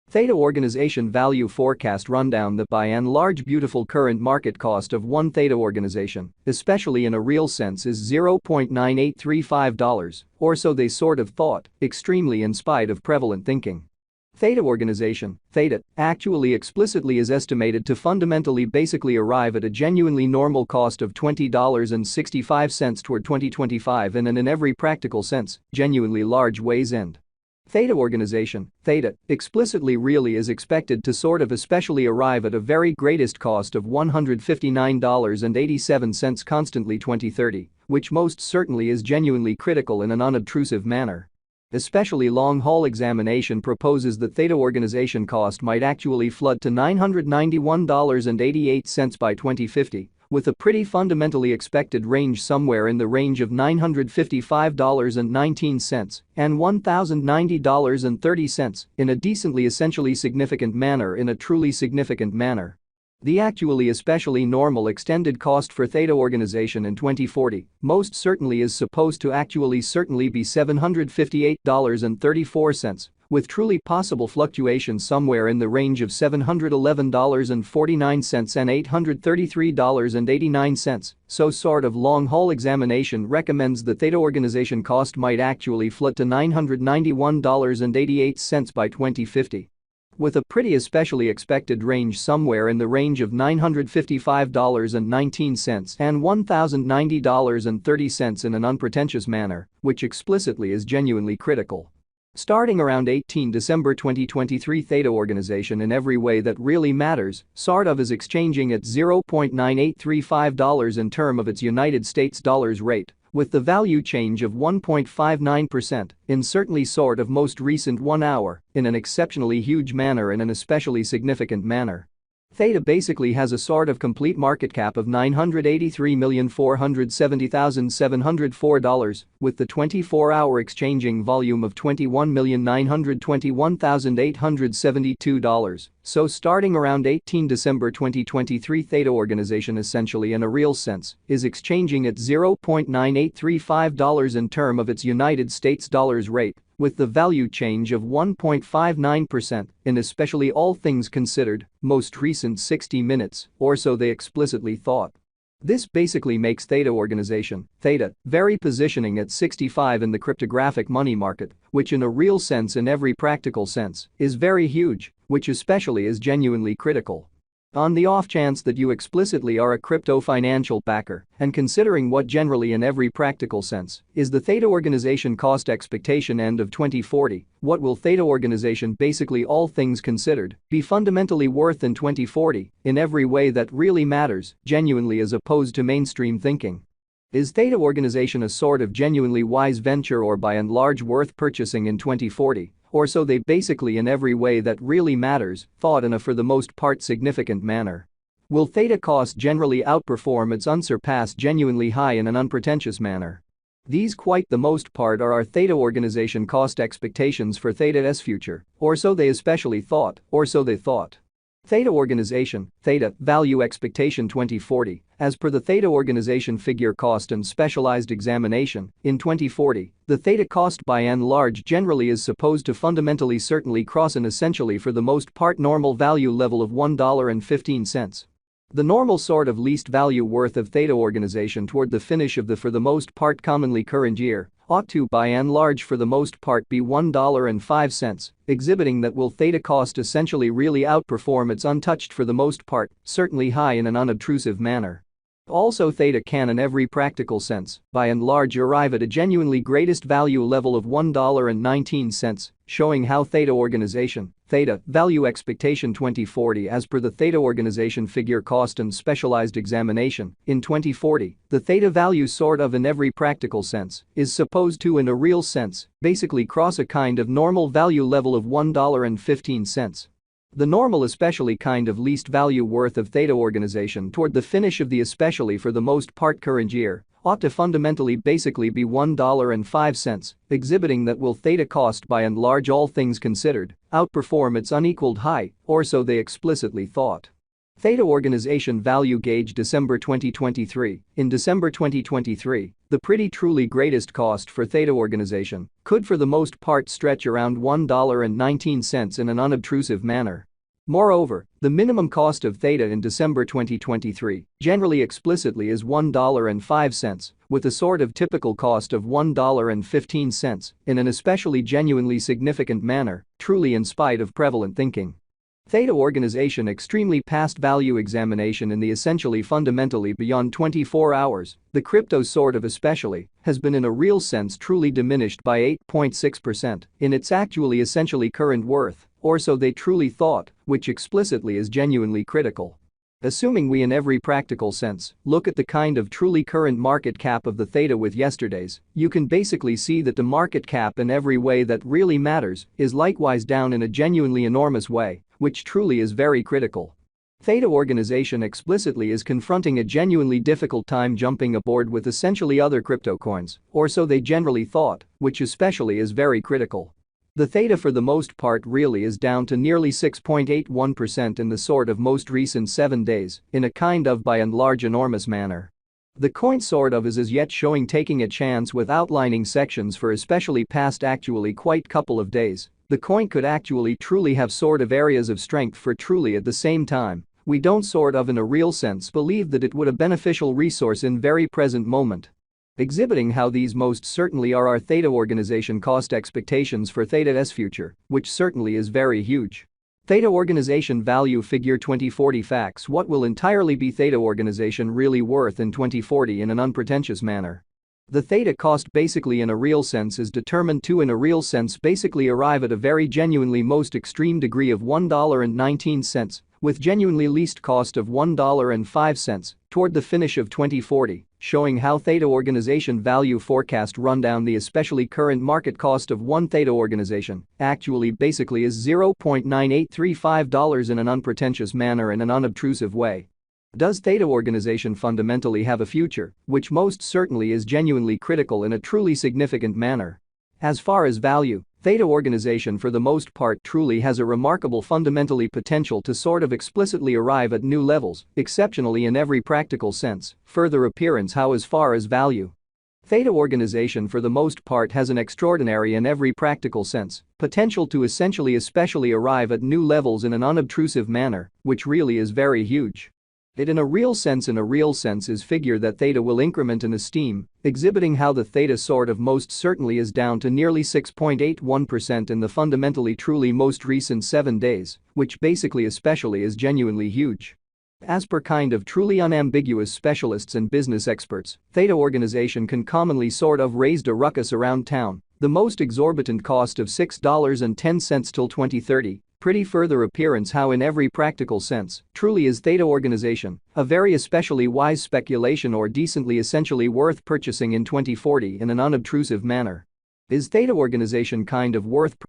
Theta Organization Value Forecast Rundown. The by and large beautiful current market cost of one Theta organization, especially in a real sense, is $0.9835, or so they sort of thought, extremely in spite of prevalent thinking. Theta organization, Theta, actually explicitly is estimated to fundamentally basically arrive at a genuinely normal cost of $20.65 toward 2025 and in every practical sense, genuinely large ways end. Theta organization, Theta, explicitly really is expected to sort of especially arrive at a very greatest cost of $159.87 constantly 2030, which most certainly is genuinely critical in an unobtrusive manner. Especially long-haul examination proposes that Theta organization cost might actually flood to $991.88 by 2050, with a pretty fundamentally expected range somewhere in the range of $955.19 and $1,090.30 in a decently essentially significant manner in a truly significant manner. The actually especially normal extended cost for Theta organization in 2040 most certainly is supposed to actually certainly be $758.34, with truly possible fluctuations somewhere in the range of $711.49 and $833.89, so sort of long-haul examination recommends the Theta organization cost might actually flood to $991.88 by 2050. With a pretty especially expected range somewhere in the range of $955.19 and $1,090.30 in an unpretentious manner, which explicitly is genuinely critical. Starting around 18 December 2023, Theta organization in every way that really matters, sort of is exchanging at $0.9835 in term of its United States dollars rate, with the value change of 1.59% in certainly sort of most recent 1 hour, in an exceptionally huge manner in an especially significant manner. Theta basically has a sort of complete market cap of $983,470,704, with the 24-hour exchanging volume of $21,921,872. So starting around 18 December 2023, Theta organization essentially in a real sense is exchanging at $0.9835 in term of its United States dollars rate, with the value change of 1.59% in especially all things considered, most recent 60 minutes, or so they explicitly thought. This basically makes Theta organization, Theta, very positioning at 65 in the cryptographic money market, which in a real sense in every practical sense is very huge, which especially is genuinely critical. On the off chance that you explicitly are a crypto financial backer, and considering what generally in every practical sense is the Theta organization cost expectation end of 2040, what will Theta organization basically all things considered be fundamentally worth in 2040 in every way that really matters, genuinely as opposed to mainstream thinking? Is Theta organization a sort of genuinely wise venture or by and large worth purchasing in 2040? Or so they basically in every way that really matters, thought in a for the most part significant manner. Will Theta cost generally outperform its unsurpassed genuinely high in an unpretentious manner? These quite the most part are our Theta organization cost expectations for Theta's future, or so they especially thought, or so they thought. Theta organization, Theta, value expectation 2040, as per the Theta organization figure cost and specialized examination, in 2040, the Theta cost by and large generally is supposed to fundamentally certainly cross an essentially for the most part normal value level of $1.15. The normal sort of least value worth of Theta organization toward the finish of the for the most part commonly current year ought to by and large for the most part be $1.05, exhibiting that will Theta cost essentially really outperform its untouched for the most part, certainly high in an unobtrusive manner. Also Theta can in every practical sense, by and large arrive at a genuinely greatest value level of $1.19, showing how Theta organization, Theta, value expectation 2040 as per the Theta organization figure cost and specialized examination, in 2040, the Theta value sort of in every practical sense is supposed to in a real sense basically cross a kind of normal value level of $1.15. The normal especially kind of least value worth of Theta organization toward the finish of the especially for the most part current year ought to fundamentally basically be $1.05, exhibiting that will Theta cost by and large all things considered outperform its unequaled high, or so they explicitly thought. Theta organization value gauge December 2023. In December 2023, The pretty truly greatest cost for Theta organization could for the most part stretch around $1.19 in an unobtrusive manner. Moreover, the minimum cost of Theta in December 2023 generally explicitly is $1.05, with a sort of typical cost of $1.15 in an especially genuinely significant manner, truly in spite of prevalent thinking. Theta organization extremely past value examination in the essentially fundamentally beyond 24 hours, the crypto sort of especially, has been in a real sense truly diminished by 8.6% in its actually essentially current worth, or so they truly thought, which explicitly is genuinely critical. Assuming we in every practical sense look at the kind of truly current market cap of the Theta with yesterday's, you can basically see that the market cap in every way that really matters is likewise down in a genuinely enormous way, which truly is very critical. Theta organization explicitly is confronting a genuinely difficult time jumping aboard with essentially other crypto coins, or so they generally thought, which especially is very critical. The Theta for the most part really is down to nearly 6.81% in the sort of most recent 7 days, in a kind of by and large enormous manner. The coin sort of is as yet showing taking a chance with outlining sections for especially past actually quite couple of days. The coin could actually truly have sort of areas of strength for truly at the same time. We don't sort of in a real sense believe that it would a beneficial resource in very present moment. Exhibiting how these most certainly are our Theta organization cost expectations for Theta's future, which certainly is very huge. Theta organization value figure 2040 facts. What will entirely be Theta organization really worth in 2040 in an unpretentious manner? The Theta cost basically in a real sense is determined to in a real sense basically arrive at a very genuinely most extreme degree of $1.19, with genuinely least cost of $1.05 toward the finish of 2040, showing how Theta organization value forecast rundown the especially current market cost of one Theta organization actually basically is $0.9835 in an unpretentious manner in an unobtrusive way. Does Theta organization fundamentally have a future, which most certainly is genuinely critical in a truly significant manner? As far as value, Theta organization for the most part truly has a remarkable fundamentally potential to sort of explicitly arrive at new levels, exceptionally in every practical sense, further appearance how as far as value. Theta organization for the most part has an extraordinary in every practical sense potential to essentially especially arrive at new levels in an unobtrusive manner, which really is very huge. It in a real sense is figure that Theta will increment in esteem, exhibiting how the Theta sort of most certainly is down to nearly 6.81% in the fundamentally truly most recent 7 days, which basically especially is genuinely huge. As per kind of truly unambiguous specialists and business experts, Theta organization can commonly sort of raised a ruckus around town, the most exorbitant cost of $6.10 till 2030. Pretty further appearance how in every practical sense, truly is Theta organization, a very especially wise speculation or decently essentially worth purchasing in 2040 in an unobtrusive manner. Is Theta organization kind of worth